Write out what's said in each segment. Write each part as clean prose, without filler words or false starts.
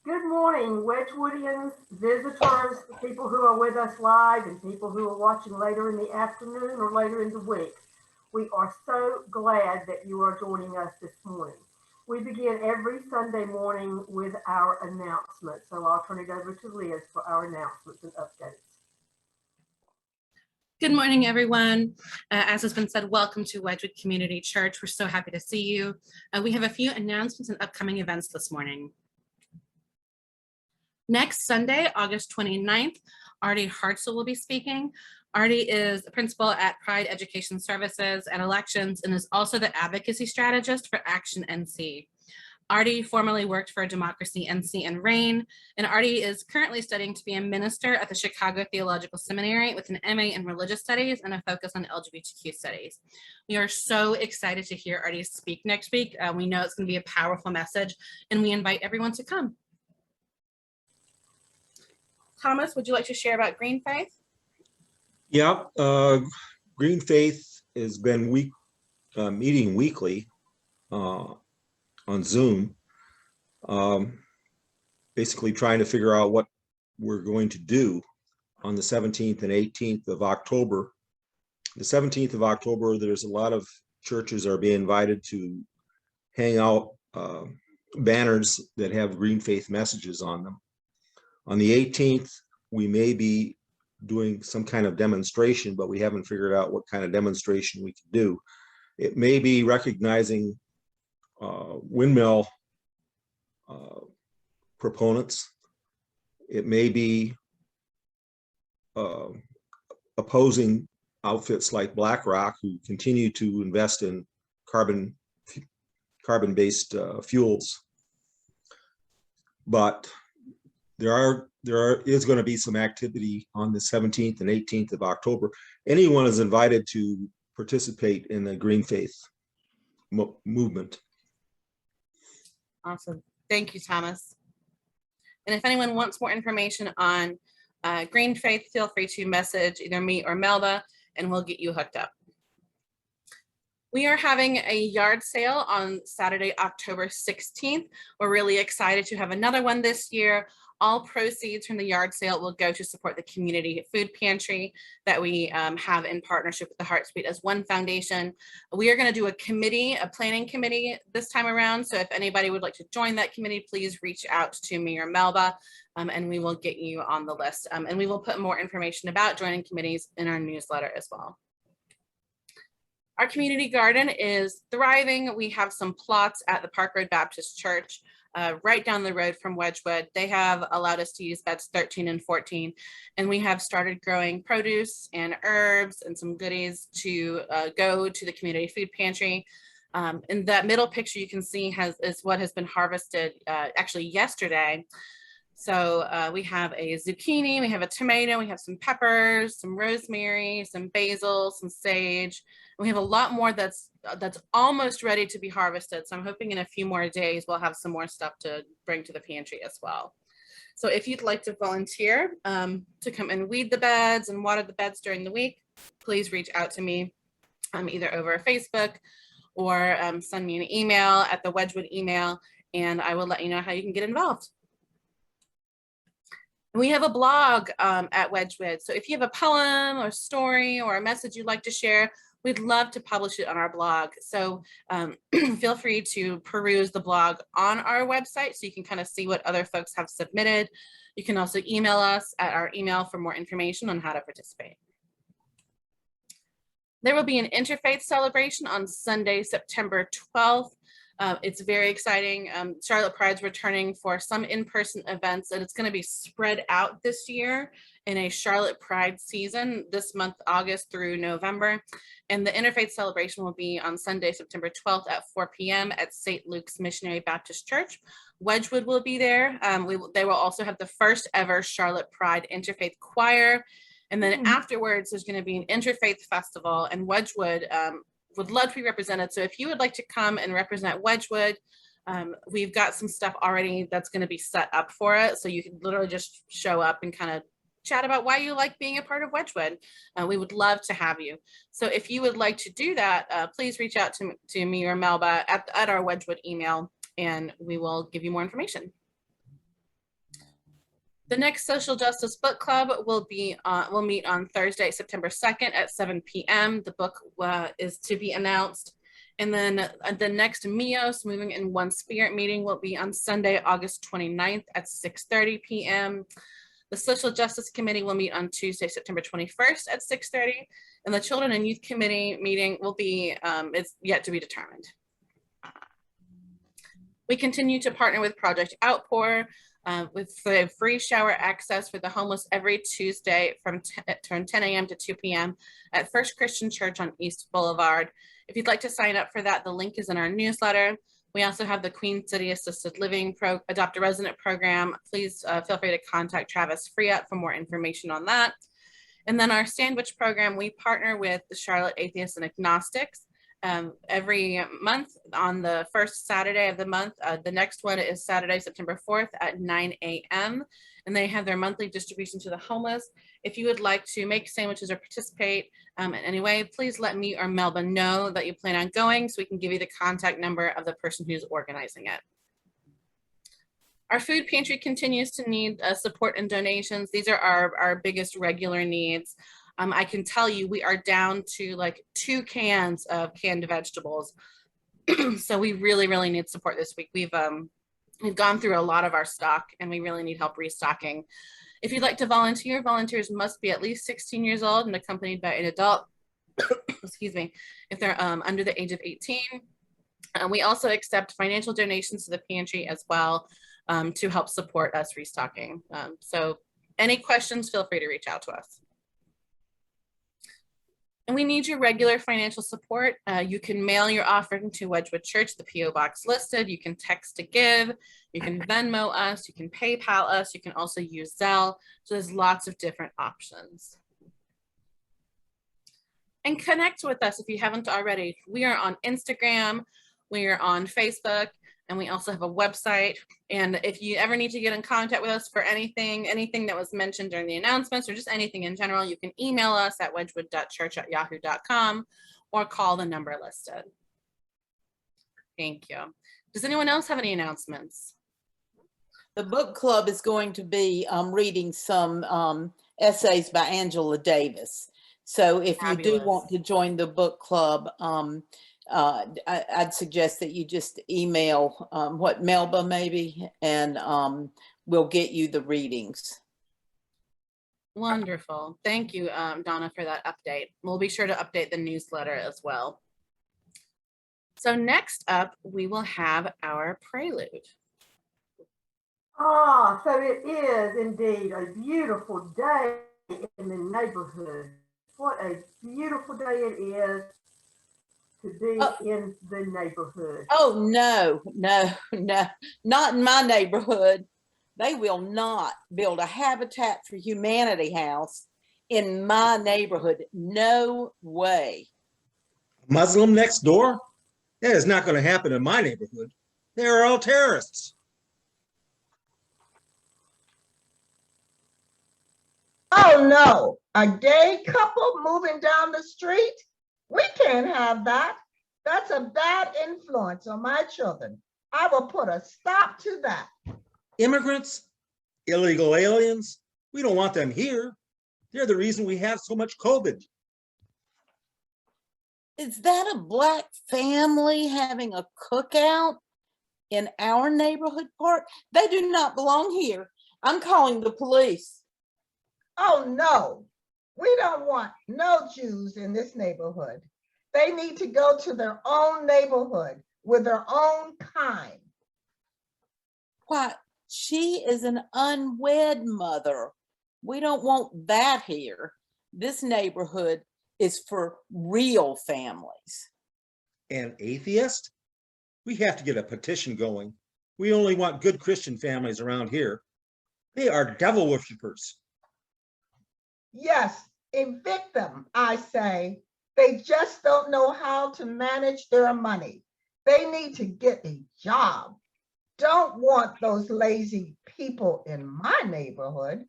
Good morning, Wedgwoodians, visitors, people who are with us live, and people who are watching later in the afternoon or later in the week. We are so glad that you are joining us this morning. We begin every Sunday morning with our announcements, so I'll turn it over to Liz for our announcements and updates. Good morning, everyone. As has been said, welcome to Wedgwood Community Church. We're so happy to see you. We have a few announcements and upcoming events this morning. Next Sunday, August 29th, Artie Hartzell will be speaking. Artie is a principal at Pruette Education Services and Elections and is also the advocacy strategist for Action NC. Artie formerly worked for Democracy NC and RAIN, and Artie is currently studying to be a minister at the Chicago Theological Seminary with an MA in Religious Studies and a focus on LGBTQ studies. We are so excited to hear Artie speak next week. We know it's going to be a powerful message, and we invite everyone to come. Thomas, would you like to share about Green Faith? Yeah, Green Faith has been meeting weekly on Zoom, basically trying to figure out what we're going to do on the 17th and 18th of October. The 17th of October, there's a lot of churches are being invited to hang out banners that have Green Faith messages on them. On the 18th, we may be doing some kind of demonstration, but we haven't figured out what kind of demonstration we can do. It may be recognizing windmill proponents. It may be opposing outfits like BlackRock, who continue to invest in carbon-based fuels. But there is going to be some activity on the 17th and 18th of October. Anyone is invited to participate in the Green Faith movement. Awesome. Thank you, Thomas. And if anyone wants more information on Green Faith, feel free to message either me or Melba, and we'll get you hooked up. We are having a yard sale on Saturday, October 16th. We're really excited to have another one this year. All proceeds from the yard sale will go to support the community food pantry that we have in partnership with the Heartbeat as One Foundation. We are going to do a planning committee this time around. So if anybody would like to join that committee, please reach out to me or Melba, and we will get you on the list. And we will put more information about joining committees in our newsletter as well. Our community garden is thriving. We have some plots at the Park Road Baptist Church right down the road from Wedgwood. They have allowed us to use beds 13 and 14, and we have started growing produce and herbs and some goodies to go to the community food pantry. In that middle picture you can see is what has been harvested actually yesterday. So we have a zucchini, we have a tomato, we have some peppers, some rosemary, some basil, some sage. And we have a lot more that's almost ready to be harvested. So I'm hoping in a few more days we'll have some more stuff to bring to the pantry as well. So if you'd like to volunteer to come and weed the beds and water the beds during the week, please reach out to me either over Facebook or send me an email at the Wedgwood email, and I will let you know how you can get involved. We have a blog at Wedgwood. So if you have a poem or story or a message you'd like to share, we'd love to publish it on our blog. So feel free to peruse the blog on our website so you can kind of see what other folks have submitted. You can also email us at our email for more information on how to participate. There will be an interfaith celebration on Sunday, September 12th. It's very exciting. Charlotte Pride's returning for some in-person events, and it's going to be spread out this year in a Charlotte Pride season this month, August through November. And the interfaith celebration will be on Sunday, September 12th at 4 p.m. at St. Luke's Missionary Baptist Church. Wedgwood will be there. They will also have the first ever Charlotte Pride Interfaith Choir. And then afterwards, there's going to be an interfaith festival, and Wedgwood would love to be represented. So if you would like to come and represent Wedgwood, we've got some stuff already that's going to be set up for it. So you can literally just show up and kind of chat about why you like being a part of Wedgwood. We would love to have you. So if you would like to do that, please reach out to me or Melba at our Wedgwood email, and we will give you more information. The next Social Justice Book Club will meet on Thursday, September 2nd at 7 p.m. The book is to be announced. And then the next MIOS, Moving in One Spirit meeting, will be on Sunday, August 29th at 6:30 p.m. The Social Justice Committee will meet on Tuesday, September 21st at 6:30. And the Children and Youth Committee meeting will be, it's yet to be determined. We continue to partner with Project Outpour with the free shower access for the homeless every Tuesday from 10 a.m. to 2 p.m. at First Christian Church on East Boulevard. If you'd like to sign up for that, the link is in our newsletter. We also have the Queen City Assisted Living Adopt a Resident program. Please feel free to contact Travis Pruette for more information on that. And then our sandwich program, we partner with the Charlotte Atheists and Agnostics every month on the first Saturday of the month. The next one is Saturday, September 4th at 9 a.m. And they have their monthly distribution to the homeless. If you would like to make sandwiches or participate in any way, please let me or Melba know that you plan on going so we can give you the contact number of the person who's organizing it. Our food pantry continues to need support and donations. These are our biggest regular needs. I can tell you we are down to like 2 cans of canned vegetables. So we really, really need support this week. We've gone through a lot of our stock and we really need help restocking. If you'd like to volunteer, volunteers must be at least 16 years old and accompanied by an adult, excuse me, if they're under the age of 18. We also accept financial donations to the pantry as well to help support us restocking. So any questions, feel free to reach out to us. And we need your regular financial support. You can mail your offering to Wedgwood Church, the P.O. box listed. You can text to give. You can Venmo us. You can PayPal us. You can also use Zelle. So there's lots of different options. And connect with us if you haven't already. We are on Instagram. We are on Facebook. And we also have a website. And if you ever need to get in contact with us for anything that was mentioned during the announcements or just anything in general, you can email us at wedgwood.church@yahoo.com or call the number listed. Thank you. Does anyone else have any announcements? The book club is going to be reading some essays by Angela Davis. So if you do want to join the book club, I'd suggest that you just email Melba maybe, and we'll get you the readings. Wonderful. Thank you, Donna, for that update. We'll be sure to update the newsletter as well. So next up, we will have our prelude. So it is indeed a beautiful day in the neighborhood. What a beautiful day it is to be in the neighborhood. Oh, no, not in my neighborhood. They will not build a Habitat for Humanity house in my neighborhood. No way. Muslim next door? That is not going to happen in my neighborhood. They are all terrorists. Oh no, a gay couple moving down the street? We can't have that. That's a bad influence on my children. I will put a stop to that. Immigrants, illegal aliens, we don't want them here. They're the reason we have so much COVID. Is that a Black family having a cookout in our neighborhood park? They do not belong here. I'm calling the police. Oh no, we don't want no Jews in this neighborhood. They need to go to their own neighborhood with their own kind. Why, she is an unwed mother. We don't want that here. This neighborhood is for real families. And atheist? We have to get a petition going. We only want good Christian families around here. They are devil worshippers. Yes, evict them, I say. They just don't know how to manage their money. They need to get a job. Don't want those lazy people in my neighborhood.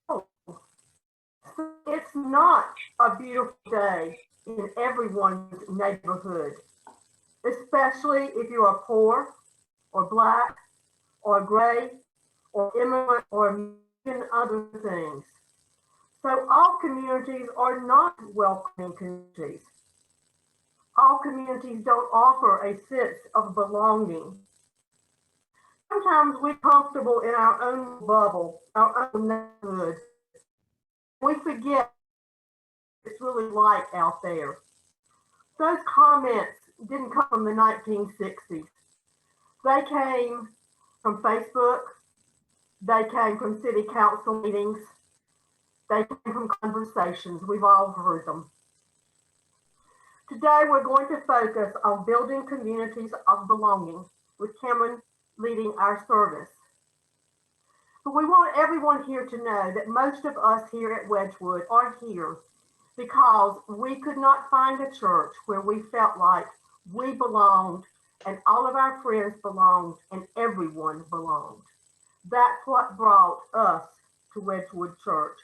Oh, it's not a beautiful day in everyone's neighborhood, especially if you are poor or Black or gray or immigrant or a million other things. So all communities are not welcoming communities. All communities don't offer a sense of belonging. Sometimes we're comfortable in our own bubble, our own neighborhood. We forget what it's really like out there. Those comments didn't come from the 1960s. They came from Facebook. They came from city council meetings. They came from conversations. We've all heard them. Today, we're going to focus on building communities of belonging with Cameron leading our service. But we want everyone here to know that most of us here at Wedgwood are here because we could not find a church where we felt like we belonged and all of our friends belonged and everyone belonged. That's what brought us to Wedgwood Church.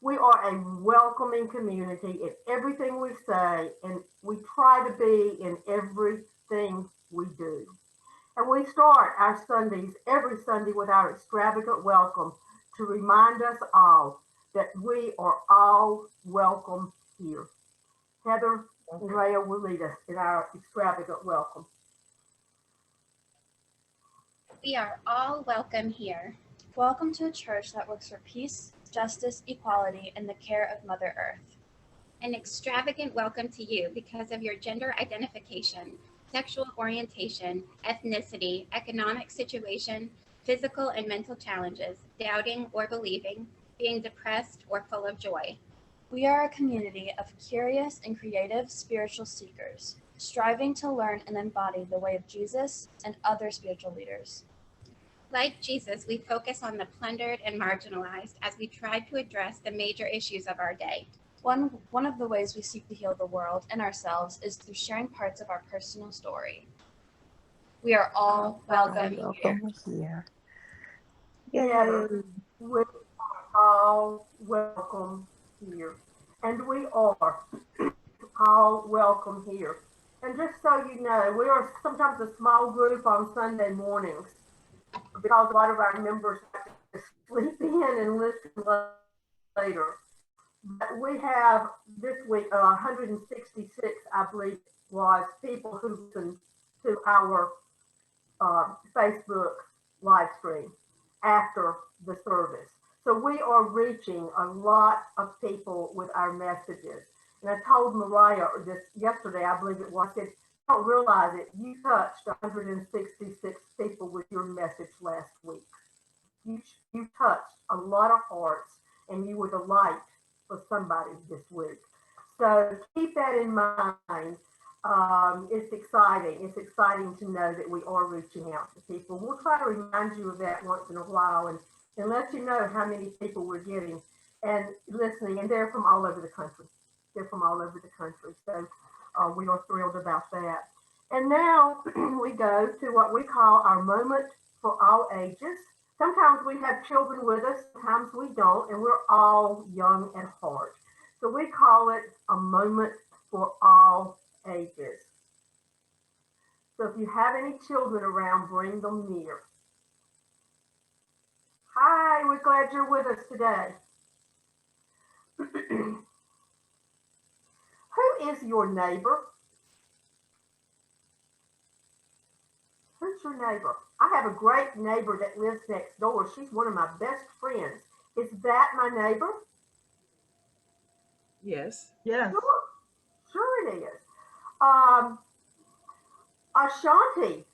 We are a welcoming community in everything we say, and we try to be in everything we do. And we start our Sundays every Sunday with our extravagant welcome to remind us all that we are all welcome here. Heather and Rhea will lead us in our extravagant welcome. We are all welcome here. Welcome to a church that works for peace, justice, equality, and the care of Mother Earth. An extravagant welcome to you because of your gender identification, sexual orientation, ethnicity, economic situation, physical and mental challenges, doubting or believing, being depressed or full of joy. We are a community of curious and creative spiritual seekers, striving to learn and embody the way of Jesus and other spiritual leaders. Like Jesus, we focus on the plundered and marginalized as we try to address the major issues of our day. One of the ways we seek to heal the world and ourselves is through sharing parts of our personal story. We are all welcome here. Together, we are all welcome here. And we are all welcome here. And just so you know, we are sometimes a small group on Sunday mornings because a lot of our members have to sleep in and listen later. But we have this week 166, I believe, was people who listened to our Facebook live stream after the service. So we are reaching a lot of people with our messages. And I told Mariah this yesterday, I believe it was, I said, I don't realize it. You touched 166 people with your message last week. You touched a lot of hearts and you were the light for somebody this week. So keep that in mind. It's exciting. It's exciting to know that we are reaching out to people. We'll try to remind you of that once in a while and let you know how many people we're getting and listening. And they're from all over the country. They're from all over the country. So we are thrilled about that. And now we go to what we call our moment for all ages. Sometimes we have children with us, sometimes we don't, and we're all young at heart. So we call it a moment for all ages. So if you have any children around, bring them near. Hi, we're glad you're with us today. Who is your neighbor? Who's your neighbor? I have a great neighbor that lives next door. She's one of my best friends. Is that my neighbor? Yes. Yes. Sure it is. Ashanti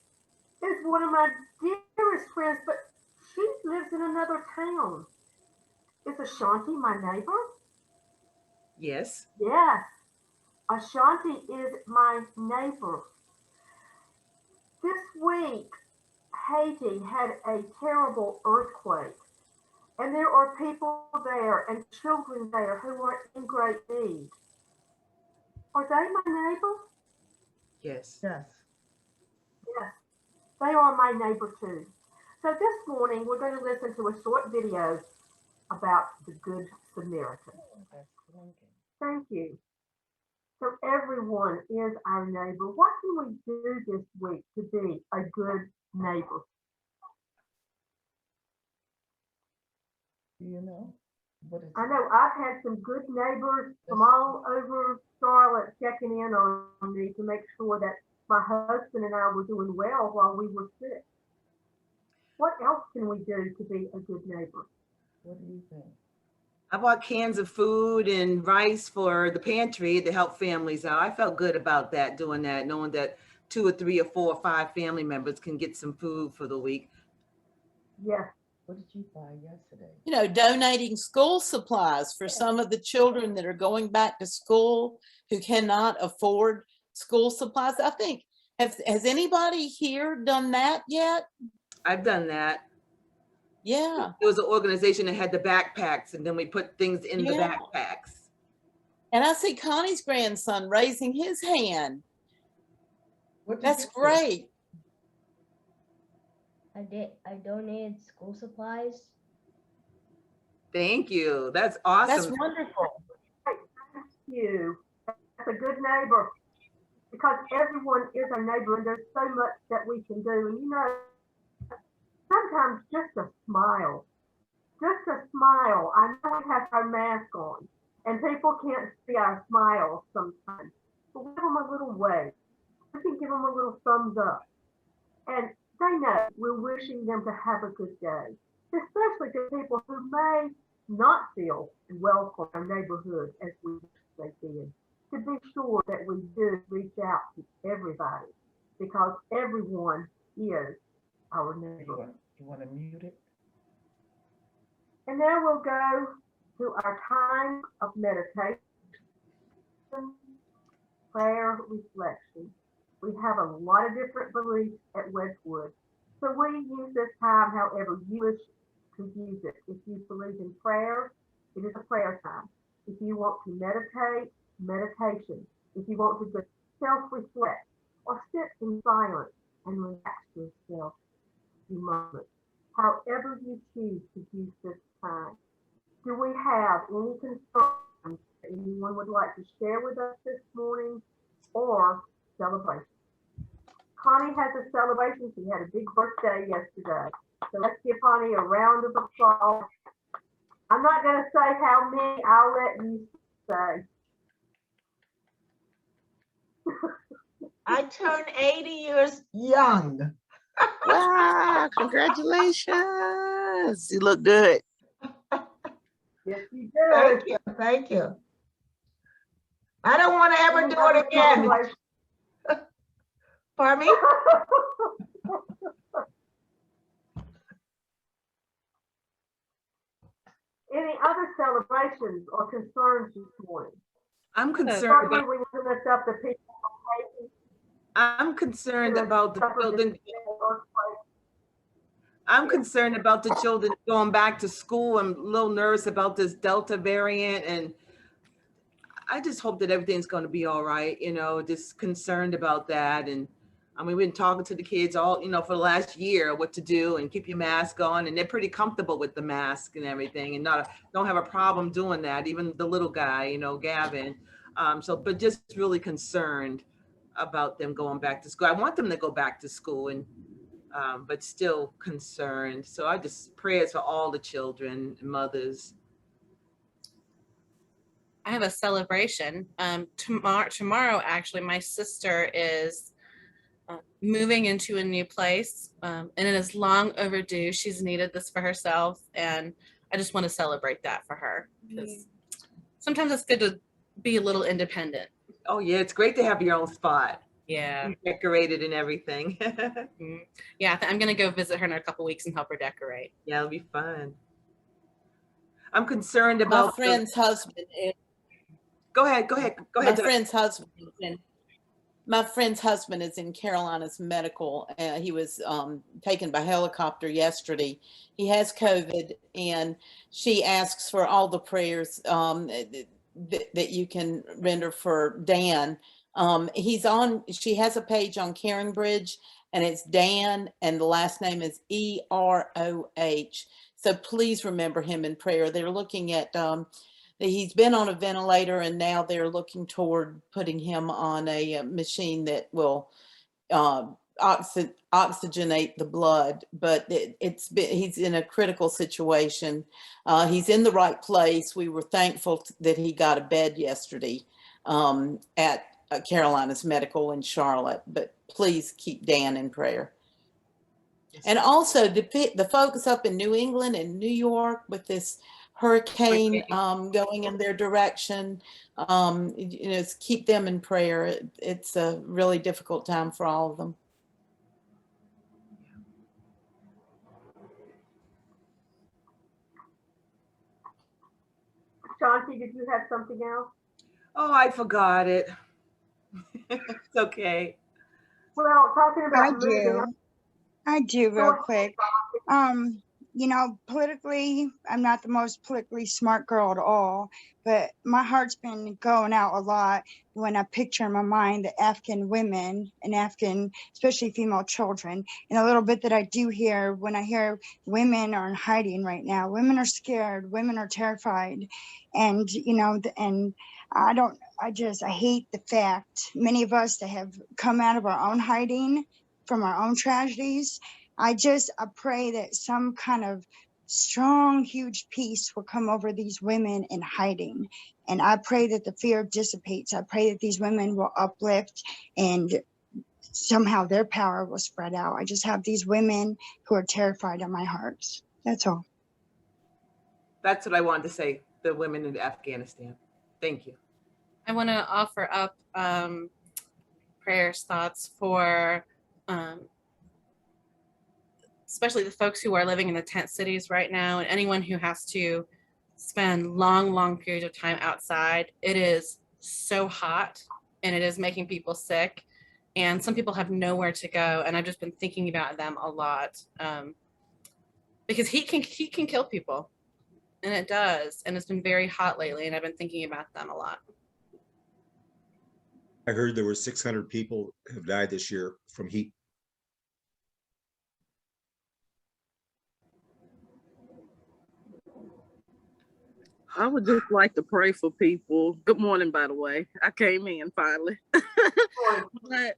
is one of my dearest friends, but she lives in another town. Is Ashanti my neighbor? Yes. Yes. Ashanti is my neighbor. This week, Haiti had a terrible earthquake, and there are people there and children there who are in great need. Are they my neighbor? Yes. Yes. Yes, they are my neighbor too. So this morning, we're going to listen to a short video about the Good Samaritan. Thank you. So everyone is our neighbor. What can we do this week to be a good neighbor? Do you know? What is I it? know I've had some good neighbors from all over Charlotte checking in on me to make sure that my husband and I were doing well while we were sick. What else can we do to be a good neighbor? What do you think? I bought cans of food and rice for the pantry to help families out. I felt good about that, doing that, knowing that 2 or 3 or 4 or 5 family members can get some food for the week. Yes, What did you buy yesterday? You know, donating school supplies for some of the children that are going back to school who cannot afford school supplies. I think, has anybody here done that yet? I've done that. Yeah, There was an organization that had the backpacks, and then we put things in the Yeah. backpacks. and I see Connie's grandson raising his hand. What did That's you do? great. I donated school supplies. Thank you. That's That's awesome. wonderful. thank you. That's a good neighbor because everyone is a neighbor and there's so much that we can do. And you know, sometimes just a smile. Just a smile. I know we have our mask on and people can't see our smiles sometimes. But give them a little wave. We can give them a little thumbs up. And they know we're wishing them to have a good day, especially to people who may not feel welcome in our neighborhood as we wish they did. To be sure that we do reach out to everybody because everyone is our neighbor. You want to mute it? And now we'll go to our time of meditation, prayer, reflection. We have a lot of different beliefs at Wedgwood. So we use this time however you wish to use it. If you believe in prayer, it is a prayer time. If you want to meditate, meditation. If you want to just self-reflect or sit in silence and relax yourself a few moments. However you choose to use this time. Do we have any concerns that anyone would like to share with us this morning or celebration? Connie has a celebration. She had a big birthday yesterday. So let's give Connie a round of applause. I'm not going to say how many, I'll let you say. I turned 80 years young. Wow, congratulations. You look good. Yes, you Thank do. you. Thank you. I don't want to ever do it again. Pardon me? Any other celebrations or concerns this morning? I'm concerned Certainly, about, we need to lift up the people on Haiti. I'm concerned about the Suffered children. this earthquake. I'm concerned about the children going back to school. I'm a little nervous about this Delta variant, and I just hope that everything's going to be all right. You know, just concerned about that. And I mean, we've been talking to the kids all, you know, for the last year, what to do and keep your mask on, and they're pretty comfortable with the mask and everything, and don't have a problem doing that. Even the little guy, you know, Gavin. But just really concerned about them going back to school. I want them to go back to school, and but still concerned. So I just prayers for all the children and mothers. I have a celebration. Tomorrow, actually, my sister is moving into a new place, and it is long overdue. She's needed this for herself, and I just want to celebrate that for her because sometimes it's good to be a little independent. Oh yeah, it's great to have your own spot. Yeah. Decorated and everything. Yeah, I'm gonna go visit her in a couple weeks and help her decorate. Yeah, it'll be fun. I'm concerned My about friend's husband is Go ahead. my friend's husband is in, my friend's husband is in Carolina's medical. He was taken by helicopter yesterday. He has COVID, and she asks for all the prayers that you can render for Dan. She has a page on Caring Bridge, and it's Dan, and the last name is Eroh. So please remember him in prayer. They're looking at he's been on a ventilator, and now they're looking toward putting him on a machine that will oxygenate the blood, but he's in a critical situation. He's in the right place. We were thankful that he got a bed yesterday at Carolina's Medical in Charlotte, but please keep Dan in prayer. And also the folks up in New England and New York with this hurricane going in their direction, keep them in prayer. It's a really difficult time for all of them. Shanti, did you have something else? Oh, I forgot it. It's okay. Well, talking about I do real quick. Politically, I'm not the most politically smart girl at all, but my heart's been going out a lot when I picture in my mind the Afghan women and Afghan, especially female children. And a little bit that I do hear when I hear women are in hiding right now, women are scared, women are terrified. And, I hate the fact many of us that have come out of our own hiding from our own tragedies. I pray that some kind of strong, huge peace will come over these women in hiding. And I pray that the fear dissipates. I pray that these women will uplift and somehow their power will spread out. I just have these women who are terrified in my hearts. That's all. That's what I wanted to say, the women in Afghanistan. Thank you. I want to offer up prayers, thoughts for especially the folks who are living in the tent cities right now, and anyone who has to spend long periods of time outside. It is so hot and it is making people sick, and some people have nowhere to go, and I've just been thinking about them a lot because heat can kill people, and it does, and it's been very hot lately, and I've been thinking about them a lot. I heard there were 600 people have died this year from heat. I would just like to pray for people. Good morning, by the way. I came in finally. But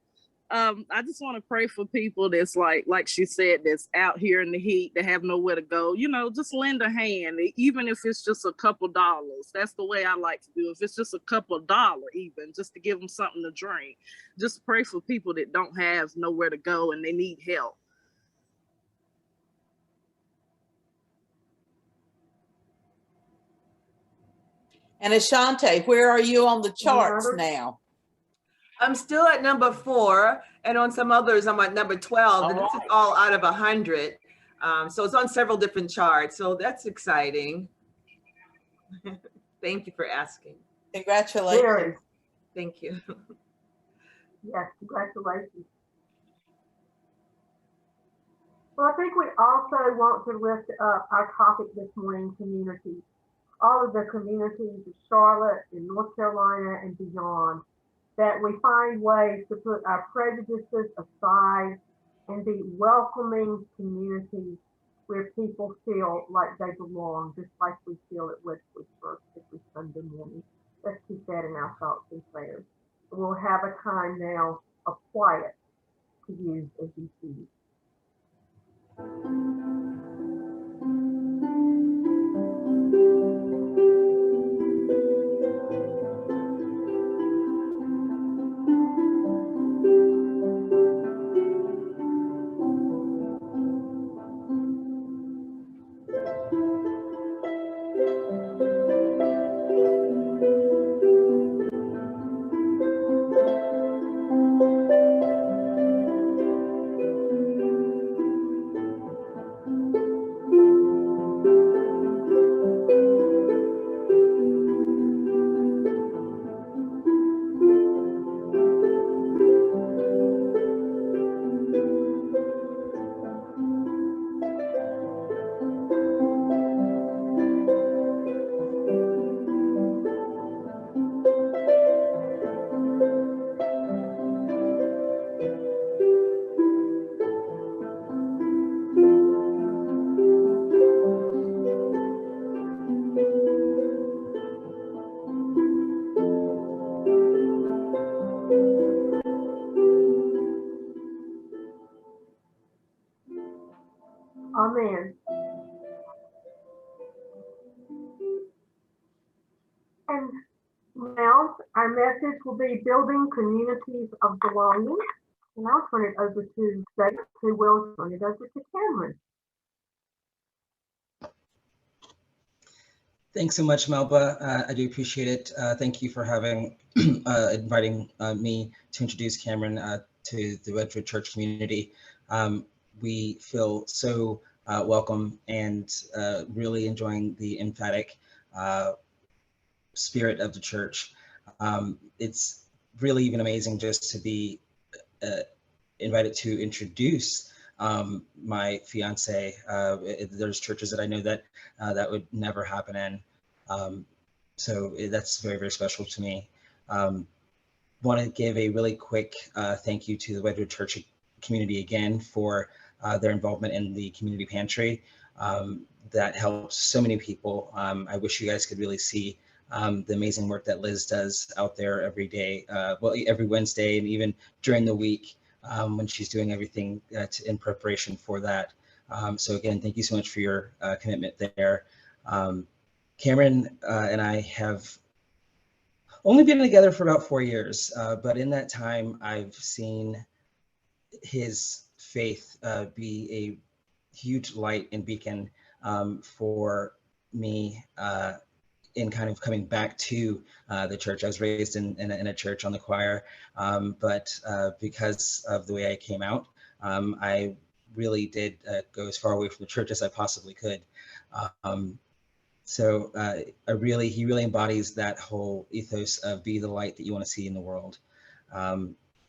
I just want to pray for people that's like she said, that's out here in the heat, that have nowhere to go. Just lend a hand, even if it's just a couple dollars. That's the way I like to do. If it's just a couple dollars, even just to give them something to drink. Just pray for people that don't have nowhere to go and they need help. And Ashante, where are you on the charts now? I'm still at number 4, and on some others, I'm at number 12, and this is all out of 100. So it's on several different charts, so that's exciting. Thank you for asking. Congratulations. Very. Thank you. Yes, congratulations. Well, I think we also want to lift up our topic this morning, community. All of the communities of Charlotte and North Carolina and beyond, that we find ways to put our prejudices aside and be welcoming communities where people feel like they belong, just like we feel at Westwood Church every Sunday morning. Let's keep that in our thoughts and prayers. We'll have a time now of quiet to use as you see. Our message will be building communities of belonging. And I'll turn it over to Faith, who will turn it over to Cameron. Thanks so much, Melba. I do appreciate it. Thank you for having inviting me to introduce Cameron to the Redwood Church community. We feel so welcome and really enjoying the emphatic spirit of the church. It's really even amazing just to be invited to introduce my fiance. There's churches that I know that that would never happen in. So that's very, very special to me. Want to give a really quick thank you to the Redwood Church community again for their involvement in the community pantry. That helps so many people. I wish you guys could really see the amazing work that Liz does out there every day, well, every Wednesday and even during the week when she's doing everything in preparation for that. So again, thank you so much for your commitment there. Cameron and I have only been together for about 4 years, but in that time, I've seen his faith be a huge light and beacon for me in kind of coming back to the church. I was raised in a church on the choir, but because of the way I came out, I really did go as far away from the church as I possibly could. So he really embodies that whole ethos of be the light that you want to see in the world.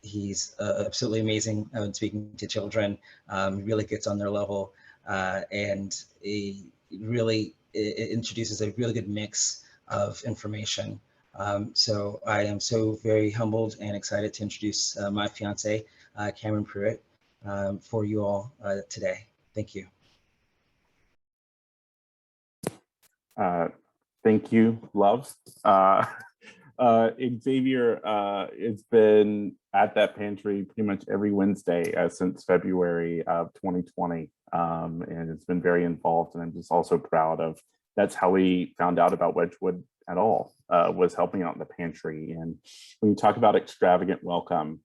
He's absolutely amazing when speaking to children. He really gets on their level, and he really introduces a really good mix of information. So I am so very humbled and excited to introduce my fiance, Cameron Pruette, for you all today. Thank you. Thank you, loves. Xavier has been at that pantry pretty much every Wednesday since February of 2020, and it's been very involved. And I'm just also proud of that's how we found out about Wedgwood at all, was helping out in the pantry. And when you talk about extravagant welcome,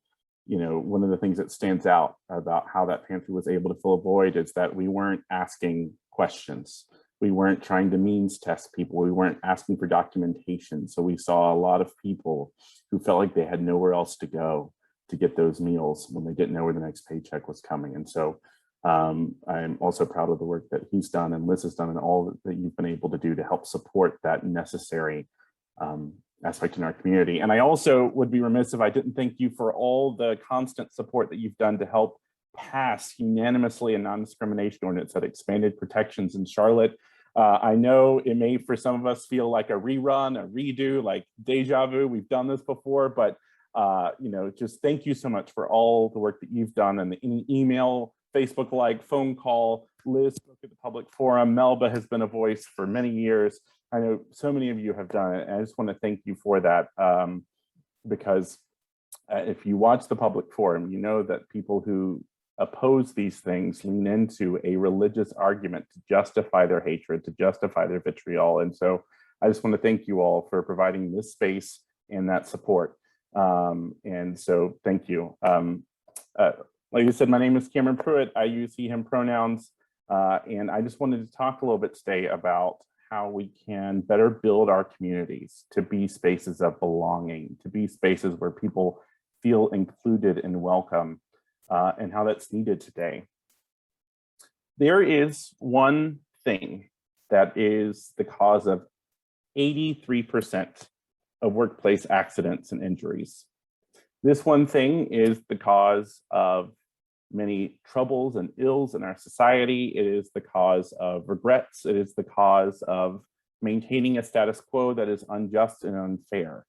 you know, one of the things that stands out about how that pantry was able to fill a void is that we weren't asking questions. We weren't trying to means test people. We weren't asking for documentation. So we saw a lot of people who felt like they had nowhere else to go to get those meals when they didn't know where the next paycheck was coming. And so I'm also proud of the work that he's done and Liz has done and all that you've been able to do to help support that necessary aspect in our community. And I also would be remiss if I didn't thank you for all the constant support that you've done to help pass unanimously a non-discrimination ordinance that expanded protections in Charlotte. I know it may for some of us feel like a rerun, a redo, like deja vu. We've done this before, but you know, just thank you so much for all the work that you've done and any email, Facebook like, phone call. Liz spoke at the public forum. Melba has been a voice for many years. I know so many of you have done it, and I just want to thank you for that because if you watch the public forum, you know that people who oppose these things lean into a religious argument to justify their hatred, to justify their vitriol. And so I just want to thank you all for providing this space and that support. And so thank you. Like I said, my name is Cameron Pruette. I use he, him pronouns. And I just wanted to talk a little bit today about how we can better build our communities to be spaces of belonging, to be spaces where people feel included and welcome. And how that's needed today. There is one thing that is the cause of 83% of workplace accidents and injuries. This one thing is the cause of many troubles and ills in our society. It is the cause of regrets. It is the cause of maintaining a status quo that is unjust and unfair.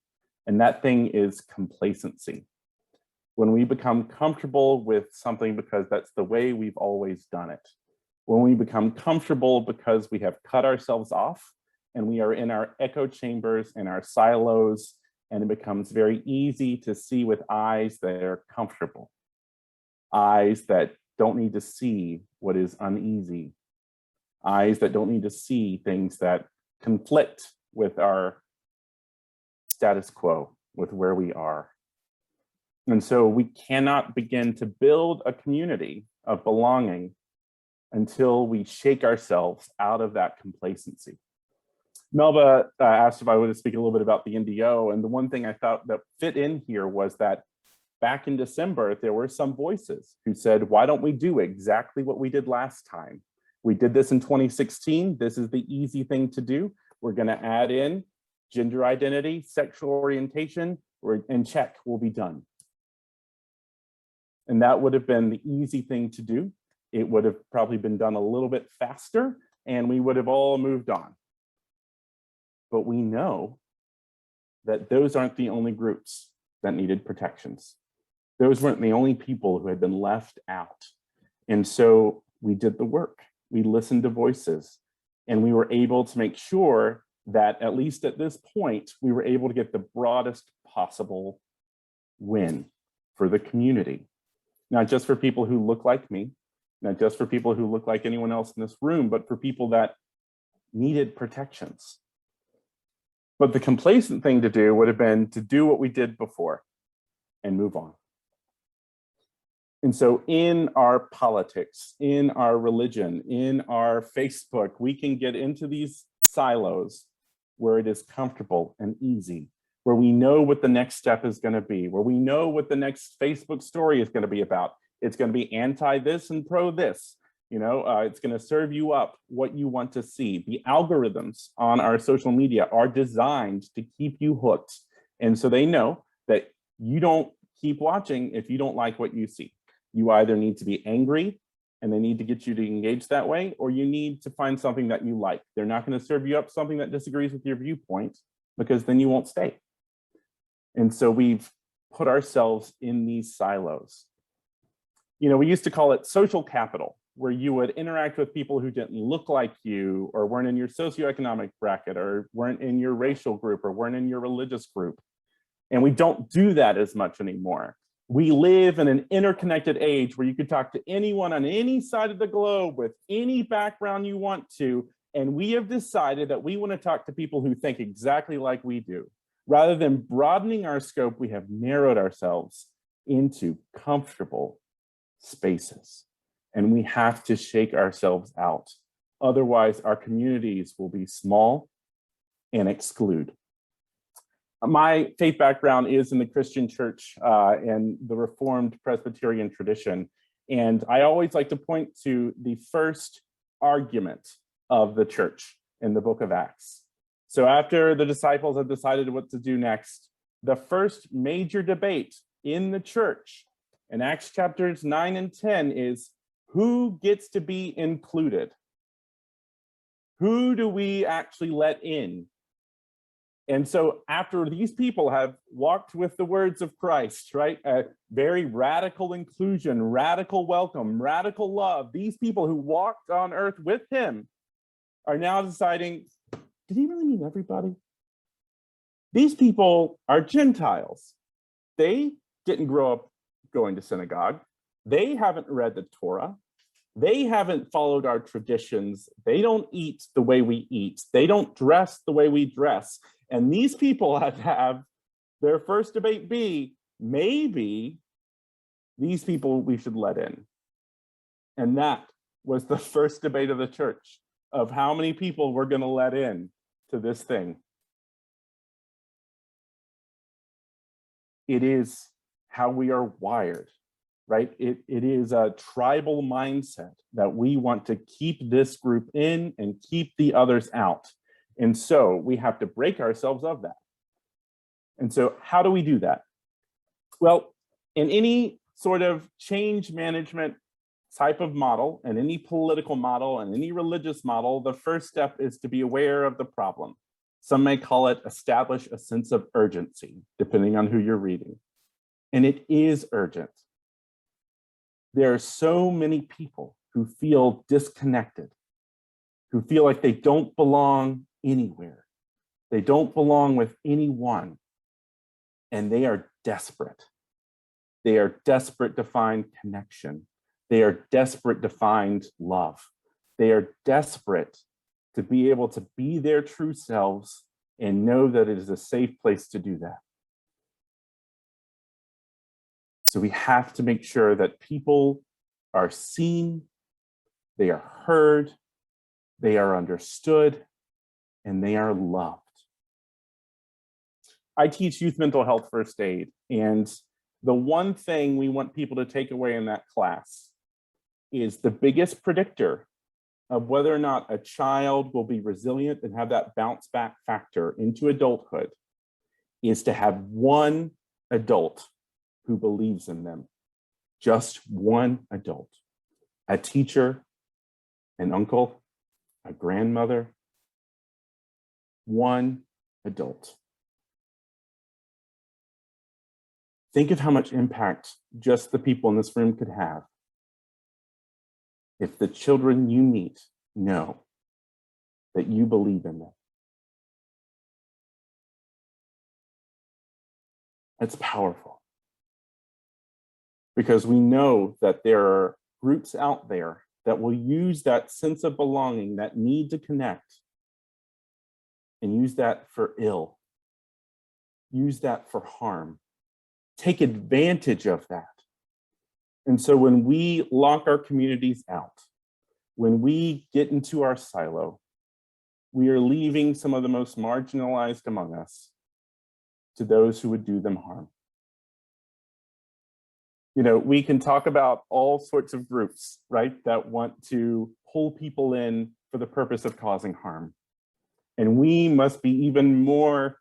And that thing is complacency. When we become comfortable with something because that's the way we've always done it. When we become comfortable because we have cut ourselves off and we are in our echo chambers and our silos, and it becomes very easy to see with eyes that are comfortable. Eyes that don't need to see what is uneasy. Eyes that don't need to see things that conflict with our status quo, with where we are. And so we cannot begin to build a community of belonging until we shake ourselves out of that complacency. Melba asked if I would speak a little bit about the NDO, and the one thing I thought that fit in here was that back in December, there were some voices who said, why don't we do exactly what we did last time? We did this in 2016. This is the easy thing to do. We're going to add in gender identity, sexual orientation, and check, we'll be done. And that would have been the easy thing to do. It would have probably been done a little bit faster, and we would have all moved on. But we know that those aren't the only groups that needed protections. Those weren't the only people who had been left out. And so we did the work. We listened to voices, and we were able to make sure that at least at this point, we were able to get the broadest possible win for the community. Not just for people who look like me, not just for people who look like anyone else in this room, but for people that needed protections. But the complacent thing to do would have been to do what we did before and move on. And so in our politics, in our religion, in our Facebook, we can get into these silos where it is comfortable and easy, where we know what the next step is going to be, where we know what the next Facebook story is going to be about. It's going to be anti this and pro this. It's going to serve you up what you want to see. The algorithms on our social media are designed to keep you hooked. And so they know that you don't keep watching if you don't like what you see. You either need to be angry and they need to get you to engage that way, or you need to find something that you like. They're not going to serve you up something that disagrees with your viewpoint, because then you won't stay. And so we've put ourselves in these silos. We used to call it social capital, where you would interact with people who didn't look like you, or weren't in your socioeconomic bracket, or weren't in your racial group, or weren't in your religious group. And we don't do that as much anymore. We live in an interconnected age where you could talk to anyone on any side of the globe with any background you want to. And we have decided that we want to talk to people who think exactly like we do. Rather than broadening our scope, we have narrowed ourselves into comfortable spaces. And we have to shake ourselves out. Otherwise, our communities will be small and exclude. My faith background is in the Christian church and the Reformed Presbyterian tradition. And I always like to point to the first argument of the church in the book of Acts. So after the disciples have decided what to do next, the first major debate in the church in Acts chapters 9 and 10 is, who gets to be included? Who do we actually let in? And so after these people have walked with the words of Christ, right? Very radical inclusion, radical welcome, radical love. These people who walked on earth with him are now deciding, did he really mean everybody? These people are Gentiles. They didn't grow up going to synagogue. They haven't read the Torah. They haven't followed our traditions. They don't eat the way we eat. They don't dress the way we dress. And these people had to have their first debate be, maybe these people we should let in. And that was the first debate of the church, of how many people we're going to let in to this thing. It is how we are wired, right? It is a tribal mindset that we want to keep this group in and keep the others out. And so we have to break ourselves of that. And so how do we do that? Well, in any sort of change management type of model, and any political model, and any religious model, the first step is to be aware of the problem. Some may call it establish a sense of urgency, depending on who you're reading. And it is urgent. There are so many people who feel disconnected, who feel like they don't belong anywhere. They don't belong with anyone. And they are desperate. They are desperate to find connection. They are desperate to find love. They are desperate to be able to be their true selves and know that it is a safe place to do that. So we have to make sure that people are seen, they are heard, they are understood, and they are loved. I teach youth mental health first aid, and the one thing we want people to take away in that class is the biggest predictor of whether or not a child will be resilient and have that bounce back factor into adulthood is to have one adult who believes in them. Just one adult. A teacher, an uncle, a grandmother, one adult. Think of how much impact just the people in this room could have if the children you meet know that you believe in them. That's powerful. Because we know that there are groups out there that will use that sense of belonging, that need to connect, and use that for ill, use that for harm, take advantage of that. And so when we lock our communities out, when we get into our silo, we are leaving some of the most marginalized among us to those who would do them harm. You know, we can talk about all sorts of groups, right, that want to pull people in for the purpose of causing harm. And we must be even more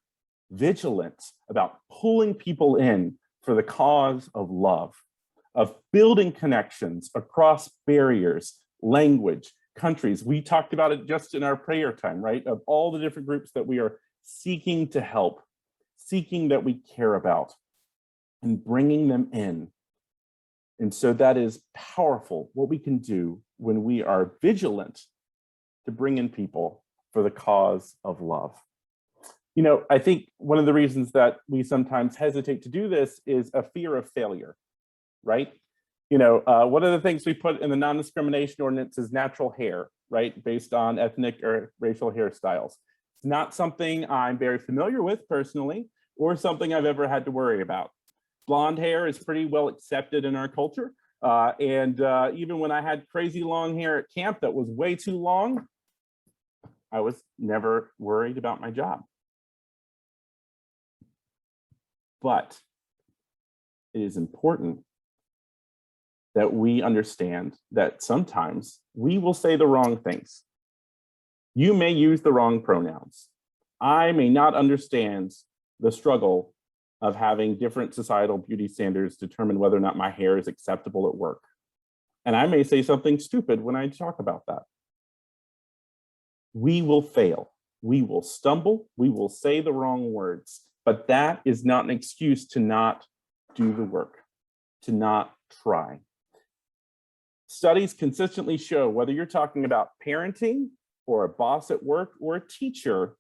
vigilant about pulling people in for the cause of love, of building connections across barriers, language, countries. We talked about it just in our prayer time, right? Of all the different groups that we are seeking to help, seeking that we care about, and bringing them in. And so that is powerful, what we can do when we are vigilant to bring in people for the cause of love. You know, I think one of the reasons that we sometimes hesitate to do this is a fear of failure, right? You know, one of the things we put in the non-discrimination ordinance is natural hair, right? Based on ethnic or racial hairstyles. It's not something I'm very familiar with personally, or something I've ever had to worry about. Blonde hair is pretty well accepted in our culture. Even when I had crazy long hair at camp that was way too long, I was never worried about my job. But it is important that we understand that sometimes we will say the wrong things. You may use the wrong pronouns. I may not understand the struggle of having different societal beauty standards determine whether or not my hair is acceptable at work. And I may say something stupid when I talk about that. We will fail. We will stumble. We will say the wrong words. But that is not an excuse to not do the work, to not try. Studies consistently show, whether you're talking about parenting or a boss at work or a teacher,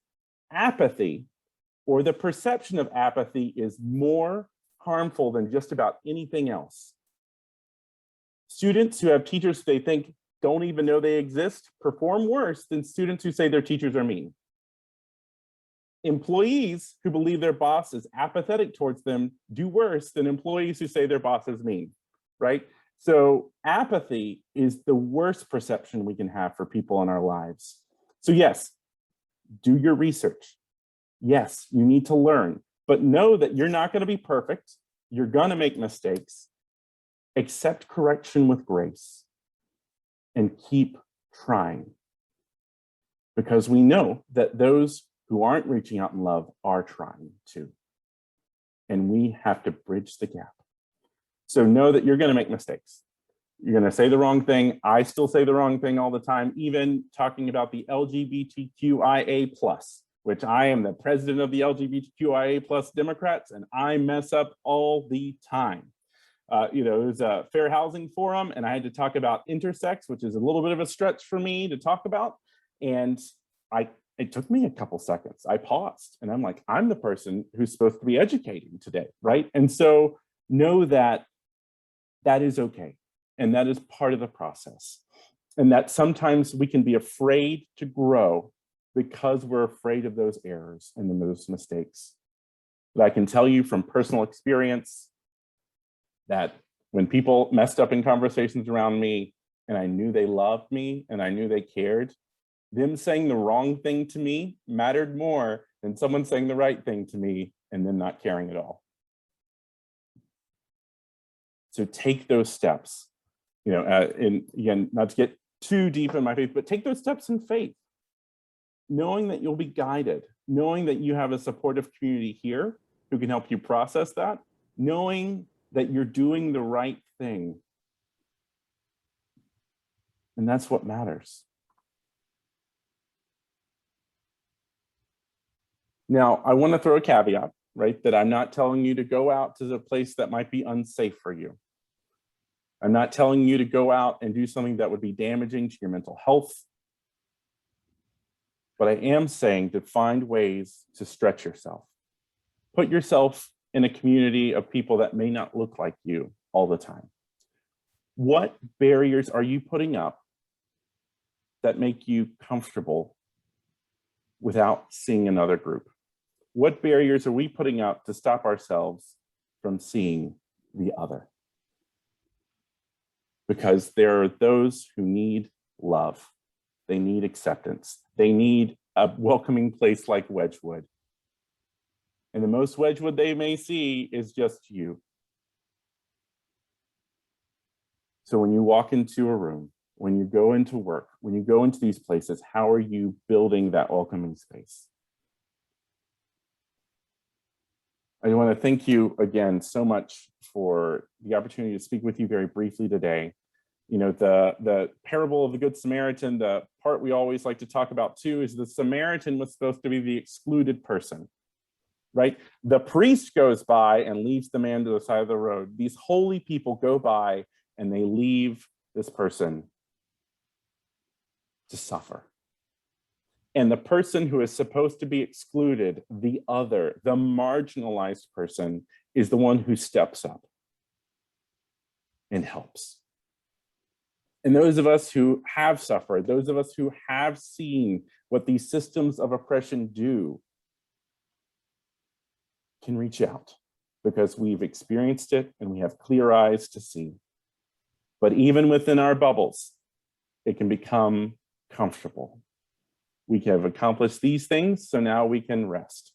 apathy or the perception of apathy is more harmful than just about anything else. Students who have teachers they think don't even know they exist perform worse than students who say their teachers are mean. Employees who believe their boss is apathetic towards them do worse than employees who say their boss is mean, right? So apathy is the worst perception we can have for people in our lives. So yes, do your research. Yes, you need to learn, but know that you're not going to be perfect. You're going to make mistakes. Accept correction with grace and keep trying. Because we know that those who aren't reaching out in love are trying to. And we have to bridge the gap. So know that you're going to make mistakes. You're going to say the wrong thing. I still say the wrong thing all the time, even talking about the LGBTQIA+, which I am the president of the LGBTQIA+ Democrats, and I mess up all the time. There's a fair housing forum, and I had to talk about intersex, which is a little bit of a stretch for me to talk about. And it took me a couple seconds. I paused and I'm like, I'm the person who's supposed to be educating today, right? And so know that that is okay. And that is part of the process. And that sometimes we can be afraid to grow because we're afraid of those errors and those mistakes. But I can tell you from personal experience, that when people messed up in conversations around me and I knew they loved me and I knew they cared, them saying the wrong thing to me mattered more than someone saying the right thing to me and then not caring at all. So take those steps, you know, and again, not to get too deep in my faith, but take those steps in faith, knowing that you'll be guided, knowing that you have a supportive community here who can help you process that, knowing that you're doing the right thing. And that's what matters. Now, I want to throw a caveat, right? That I'm not telling you to go out to the place that might be unsafe for you. I'm not telling you to go out and do something that would be damaging to your mental health. But I am saying to find ways to stretch yourself. Put yourself in a community of people that may not look like you all the time. What barriers are you putting up that make you comfortable without seeing another group? What barriers are we putting up to stop ourselves from seeing the other? Because there are those who need love. They need acceptance. They need a welcoming place like Wedgwood. And the most Wedgwood they may see is just you. So when you walk into a room, when you go into work, when you go into these places, how are you building that welcoming space? I want to thank you again so much for the opportunity to speak with you very briefly today. You know, the parable of the Good Samaritan, the part we always like to talk about too, is the Samaritan was supposed to be the excluded person, right? The priest goes by and leaves the man to the side of the road. These holy people go by and they leave this person to suffer. And the person who is supposed to be excluded, the other, the marginalized person, is the one who steps up and helps. And those of us who have suffered, those of us who have seen what these systems of oppression do, can reach out because we've experienced it and we have clear eyes to see. But even within our bubbles, it can become comfortable. We have accomplished these things, so now we can rest.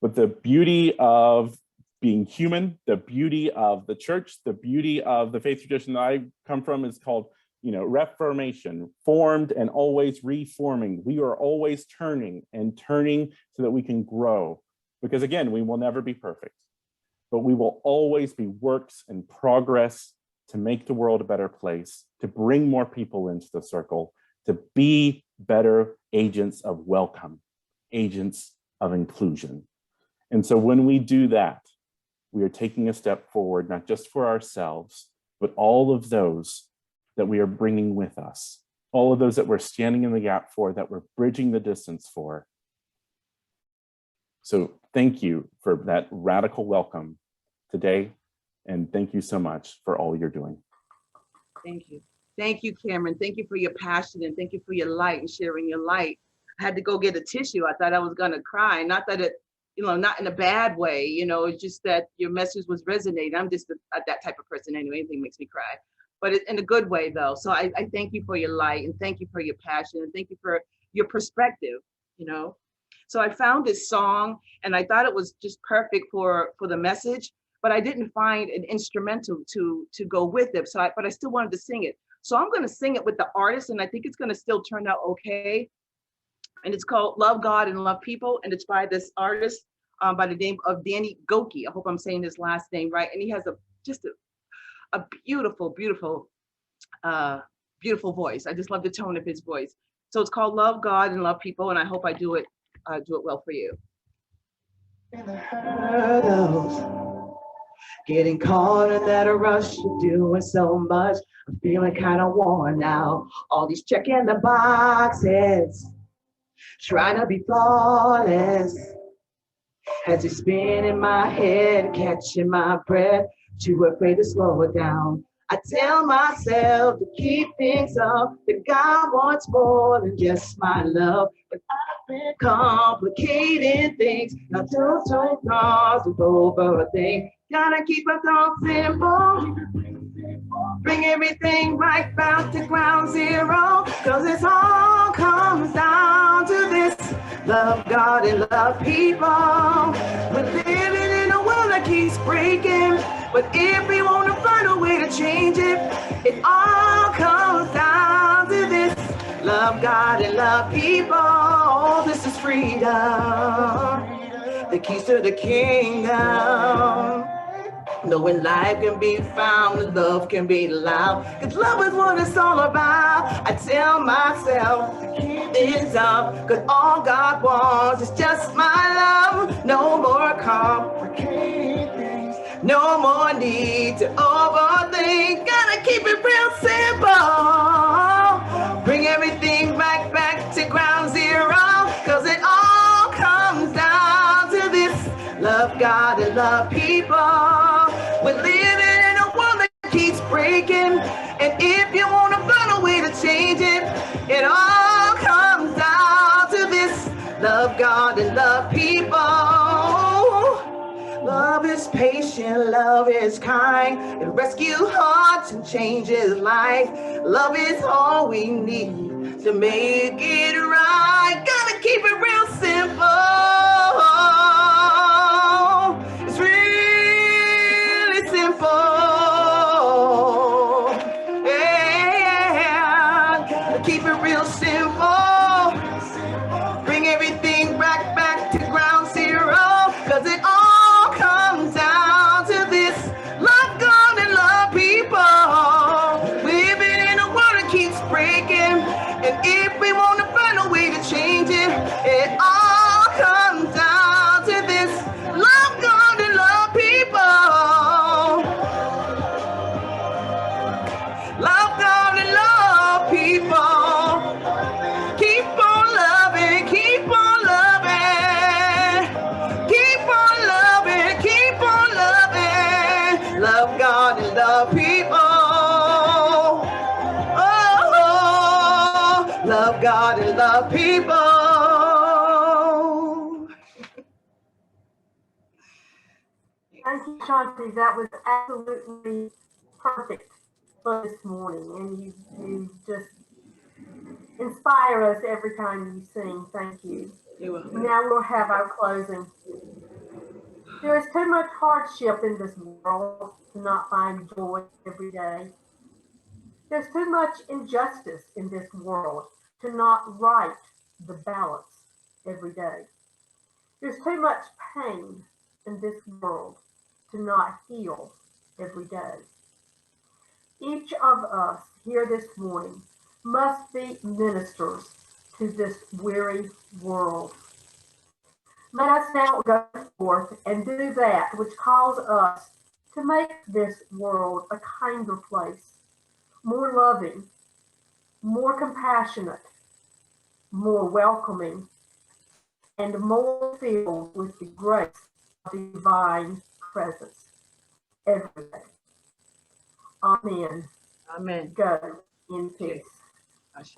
But the beauty of being human, the beauty of the church, the beauty of the faith tradition that I come from is called, you know, reformation, formed and always reforming. We are always turning and turning so that we can grow. Because again, we will never be perfect, but we will always be works in progress to make the world a better place, to bring more people into the circle, to be better agents of welcome, agents of inclusion. And so when we do that, we are taking a step forward, not just for ourselves, but all of those that we are bringing with us, all of those that we're standing in the gap for, that we're bridging the distance for. So thank you for that radical welcome today. And thank you so much for all you're doing. Thank you. Thank you, Cameron. Thank you for your passion and thank you for your light and sharing your light. I had to go get a tissue. I thought I was gonna cry. Not that it, you know, not in a bad way, you know, it's just that your message was resonating. I'm just that type of person anyway, anything makes me cry, but in a good way though. So I thank you for your light and thank you for your passion and thank you for your perspective, you know. So I found this song and I thought it was just perfect for the message, but I didn't find an instrumental to go with it. So but I still wanted to sing it. So I'm gonna sing it with the artist and I think it's gonna still turn out okay. And it's called Love God and Love People. And it's by this artist by the name of Danny Goki. I hope I'm saying his last name right. And he has just a beautiful, beautiful, beautiful voice. I just love the tone of his voice. So it's called Love God and Love People. And I hope I do it well for you. In the hurdles, getting caught in that rush of doing so much. I'm feeling kind of worn out. All these checking the boxes, trying to be flawless. As it's spinning in my head, catching my breath, too afraid to slow it down. I tell myself to keep things up, that God wants more than just my love. But I've been complicating things, not to cause it over a thing. Gotta keep us all simple. Bring everything right back to ground zero. Cause it all comes down to this. Love God and love people. We're living in a world that keeps breaking. But if we want to find a way to change it, it all comes down to this. Love God and love people. This is freedom. The keys to the kingdom. Knowing life can be found and love can be loud. Cause love is what it's all about. I tell myself to keep this up. Cause all God wants is just my love. No more complicated things. No more need to overthink. Gotta keep it real simple. Bring everything back to ground zero. Cause it all comes down to this. Love God and love people. We're living in a world that keeps breaking. And if you want to find a way to change it, it all comes down to this. Love God and love people. Love is patient, love is kind. It rescues hearts and changes life. Love is all we need to make it right. Gotta keep it real simple. It's really simple. Yeah, gotta keep it real simple. Bring everything back to ground zero. Cause it all comes down to this. Love God and love people. Living in a world that keeps breaking. And if we want to find a way to change it, it all comes down to this. Love God and love people. Love God and love people. Keep on loving, keep on loving. Keep on loving, keep on loving. Love God and love people. Oh, love God and love people. Thank you, Shanti. That was absolutely perfect for this morning. And you just inspire us every time you sing. Thank you. Now we'll have our closing. There is too much hardship in this world to not find joy every day. There's too much injustice in this world to not right the balance every day. There's too much pain in this world to not heal every day. Each of us here this morning must be ministers to this weary world. Let us now go forth and do that which calls us to make this world a kinder place, more loving, more compassionate, more welcoming, and more filled with the grace of divine presence every day. Amen. Amen. Go in peace. Ashe.